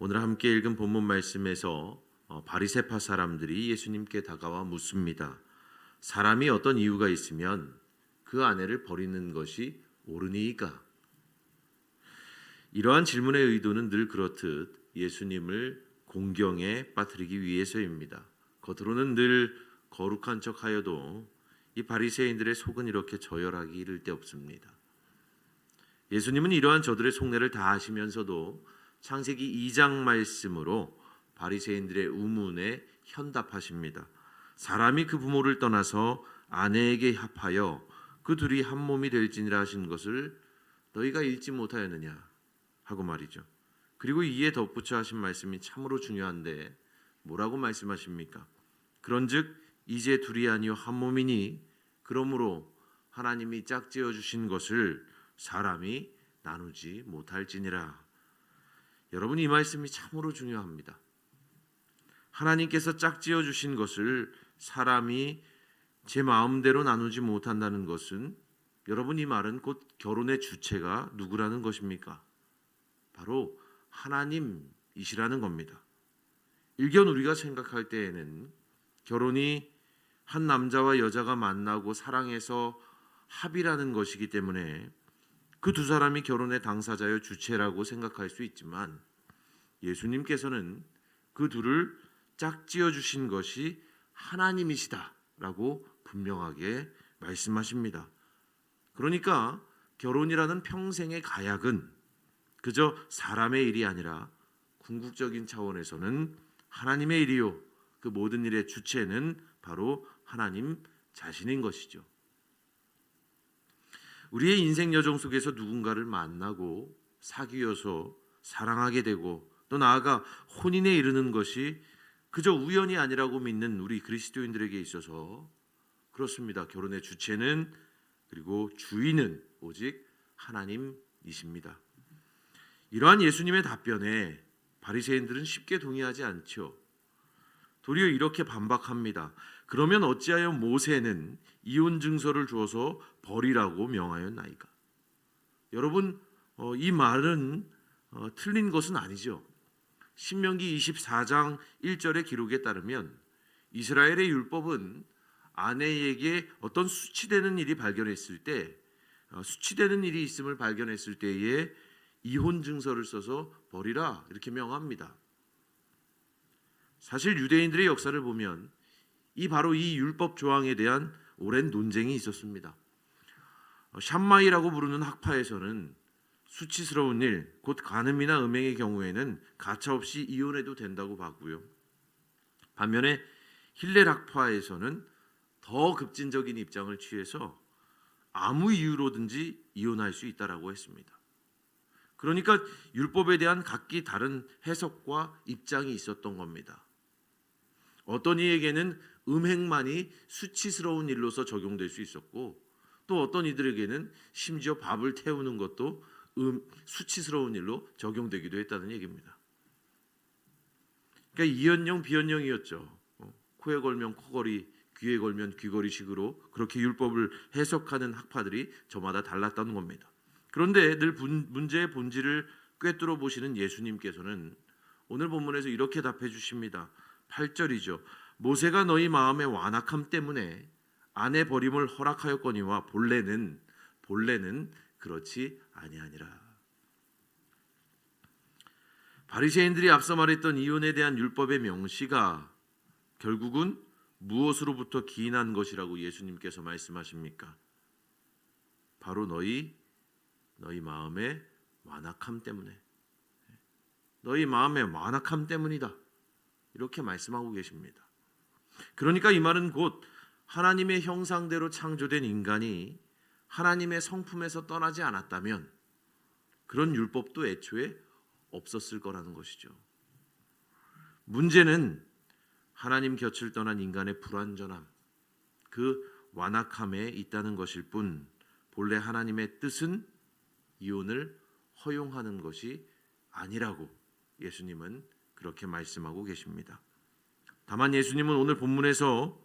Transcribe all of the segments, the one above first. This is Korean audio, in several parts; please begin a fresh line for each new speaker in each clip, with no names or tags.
오늘 함께 읽은 본문 말씀에서 바리새파 사람들이 예수님께 다가와 묻습니다. 사람이 어떤 이유가 있으면 그 아내를 버리는 것이 옳으니이까? 이러한 질문의 의도는 늘 그렇듯 예수님을 공경에 빠뜨리기 위해서입니다. 겉으로는 늘 거룩한 척하여도 이 바리새인들의 속은 이렇게 저열하기 이를 데 없습니다. 예수님은 이러한 저들의 속내를 다 아시면서도 창세기 2장 말씀으로 바리새인들의 의문에 현답하십니다. 사람이 그 부모를 떠나서 아내에게 합하여 그 둘이 한 몸이 될지니라 하신 것을 너희가 읽지 못하였느냐 하고 말이죠. 그리고 이에 덧붙여 하신 말씀이 참으로 중요한데 뭐라고 말씀하십니까? 그런즉 이제 둘이 아니요 한 몸이니 그러므로 하나님이 짝지어 주신 것을 사람이 나누지 못할지니라. 여러분, 이 말씀이 참으로 중요합니다. 하나님께서 짝지어 주신 것을 사람이 제 마음대로 나누지 못한다는 것은, 여러분, 이 말은 곧 결혼의 주체가 누구라는 것입니까? 바로 하나님이시라는 겁니다. 일견 우리가 생각할 때에는 결혼이 한 남자와 여자가 만나고 사랑해서 합의라는 것이기 때문에 그 두 사람이 결혼의 당사자여 주체라고 생각할 수 있지만, 예수님께서는 그 둘을 짝지어 주신 것이 하나님이시다라고 분명하게 말씀하십니다. 그러니까 결혼이라는 평생의 가약은 그저 사람의 일이 아니라 궁극적인 차원에서는 하나님의 일이요, 그 모든 일의 주체는 바로 하나님 자신인 것이죠. 우리의 인생 여정 속에서 누군가를 만나고 사귀어서 사랑하게 되고 또 나아가 혼인에 이르는 것이 그저 우연이 아니라고 믿는 우리 그리스도인들에게 있어서 그렇습니다. 결혼의 주체는, 그리고 주인은 오직 하나님이십니다. 이러한 예수님의 답변에 바리새인들은 쉽게 동의하지 않죠. 도리어 이렇게 반박합니다. 그러면 어찌하여 모세는 이혼 증서를 주어서 버리라고 명하였나이까? 여러분, 이 말은 틀린 것은 아니죠. 신명기 24장 1절의 기록에 따르면 이스라엘의 율법은 아내에게 어떤 수치되는 일이 발견했을 때, 수치되는 일이 있음을 발견했을 때에 이혼 증서를 써서 버리라 이렇게 명합니다. 사실 유대인들의 역사를 보면 바로 이 율법 조항에 대한 오랜 논쟁이 있었습니다. 샴마이라고 부르는 학파에서는 수치스러운 일, 곧 간음이나 음행의 경우에는 가차없이 이혼해도 된다고 봤고요. 반면에 힐렐 학파에서는 더 급진적인 입장을 취해서 아무 이유로든지 이혼할 수 있다라고 했습니다. 그러니까 율법에 대한 각기 다른 해석과 입장이 있었던 겁니다. 어떤 이에게는 음행만이 수치스러운 일로서 적용될 수 있었고, 또 어떤 이들에게는 심지어 밥을 태우는 것도 수치스러운 일로 적용되기도 했다는 얘기입니다. 그러니까 이연령 비연령이었죠. 코에 걸면 코걸이, 귀에 걸면 귀걸이식으로 그렇게 율법을 해석하는 학파들이 저마다 달랐다는 겁니다. 그런데 늘 문제의 본질을 꿰뚫어 보시는 예수님께서는 오늘 본문에서 이렇게 답해 주십니다. 8절이죠. 모세가 너희 마음의 완악함 때문에 아내 버림을 허락하였거니와 본래는 그렇지 아니하니라. 바리새인들이 앞서 말했던 이혼에 대한 율법의 명시가 결국은 무엇으로부터 기인한 것이라고 예수님께서 말씀하십니까? 바로 너희 마음의 완악함 때문에, 너희 마음의 완악함 때문이다 이렇게 말씀하고 계십니다. 그러니까 이 말은 곧 하나님의 형상대로 창조된 인간이 하나님의 성품에서 떠나지 않았다면 그런 율법도 애초에 없었을 거라는 것이죠. 문제는 하나님 곁을 떠난 인간의 불완전함, 그 완악함에 있다는 것일 뿐, 본래 하나님의 뜻은 이혼을 허용하는 것이 아니라고 예수님은 그렇게 말씀하고 계십니다. 다만 예수님은 오늘 본문에서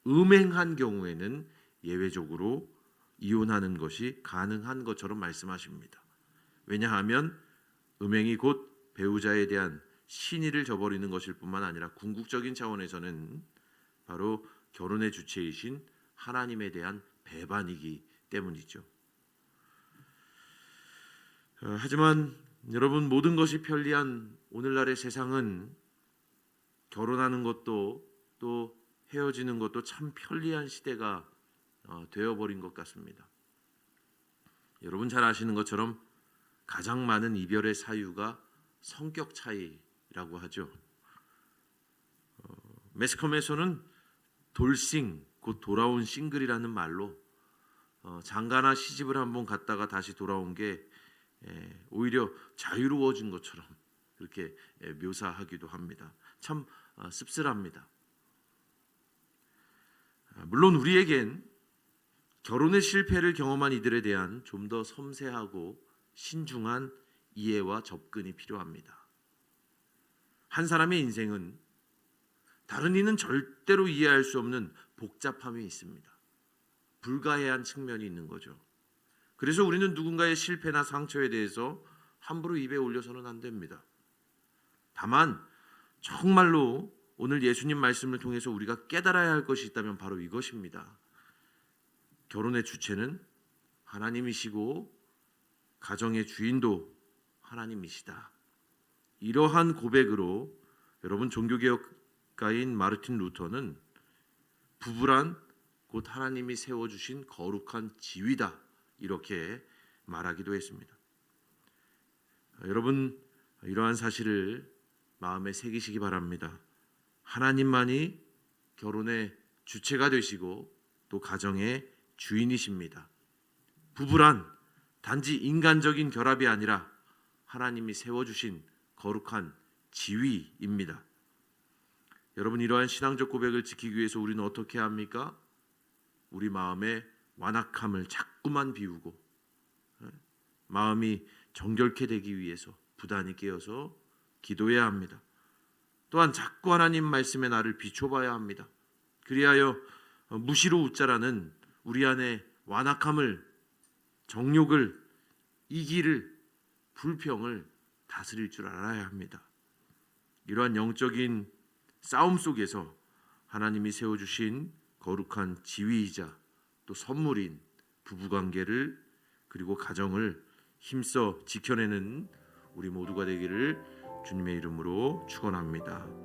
음행한 경우에는 예외적으로 이혼하는 것이 가능한 것처럼 말씀하십니다. 왜냐하면 음행이 곧 배우자에 대한 신의를 저버리는 것일 뿐만 아니라 궁극적인 차원에서는 바로 결혼의 주체이신 하나님에 대한 배반이기 때문이죠. 하지만 여러분, 모든 것이 편리한 오늘날의 세상은 결혼하는 것도 또 헤어지는 것도 참 편리한 시대가 되어버린 것 같습니다. 여러분 잘 아시는 것처럼 가장 많은 이별의 사유가 성격 차이라고 하죠. 매스컴에서는 돌싱, 곧 돌아온 싱글이라는 말로 장가나 시집을 한번 갔다가 다시 돌아온 게 오히려 자유로워진 것처럼 그렇게 묘사하기도 합니다. 참 씁쓸합니다. 물론 우리에겐 결혼의 실패를 경험한 이들에 대한 좀 더 섬세하고 신중한 이해와 접근이 필요합니다. 한 사람의 인생은 다른 이는 절대로 이해할 수 없는 복잡함이 있습니다. 불가해한 측면이 있는 거죠. 그래서 우리는 누군가의 실패나 상처에 대해서 함부로 입에 올려서는 안 됩니다. 다만 정말로 오늘 예수님 말씀을 통해서 우리가 깨달아야 할 것이 있다면 바로 이것입니다. 결혼의 주체는 하나님이시고 가정의 주인도 하나님이시다. 이러한 고백으로 여러분, 종교개혁가인 마르틴 루터는 부부란 곧 하나님이 세워주신 거룩한 지위다, 이렇게 말하기도 했습니다. 여러분, 이러한 사실을 마음에 새기시기 바랍니다. 하나님만이 결혼의 주체가 되시고 또 가정의 주인이십니다. 부부란 단지 인간적인 결합이 아니라 하나님이 세워주신 거룩한 지위입니다. 여러분, 이러한 신앙적 고백을 지키기 위해서 우리는 어떻게 합니까? 우리 마음의 완악함을 자꾸만 비우고 마음이 정결케 되기 위해서 부단히 깨어서 기도해야 합니다. 또한 자꾸 하나님 말씀에 나를 비춰봐야 합니다. 그리하여 무시로 웃자라는 우리 안에 완악함을, 정욕을, 이기를, 불평을 다스릴 줄 알아야 합니다. 이러한 영적인 싸움 속에서 하나님이 세워주신 거룩한 지위이자 또 선물인 부부관계를 그리고 가정을 힘써 지켜내는 우리 모두가 되기를 주님의 이름으로 축원합니다.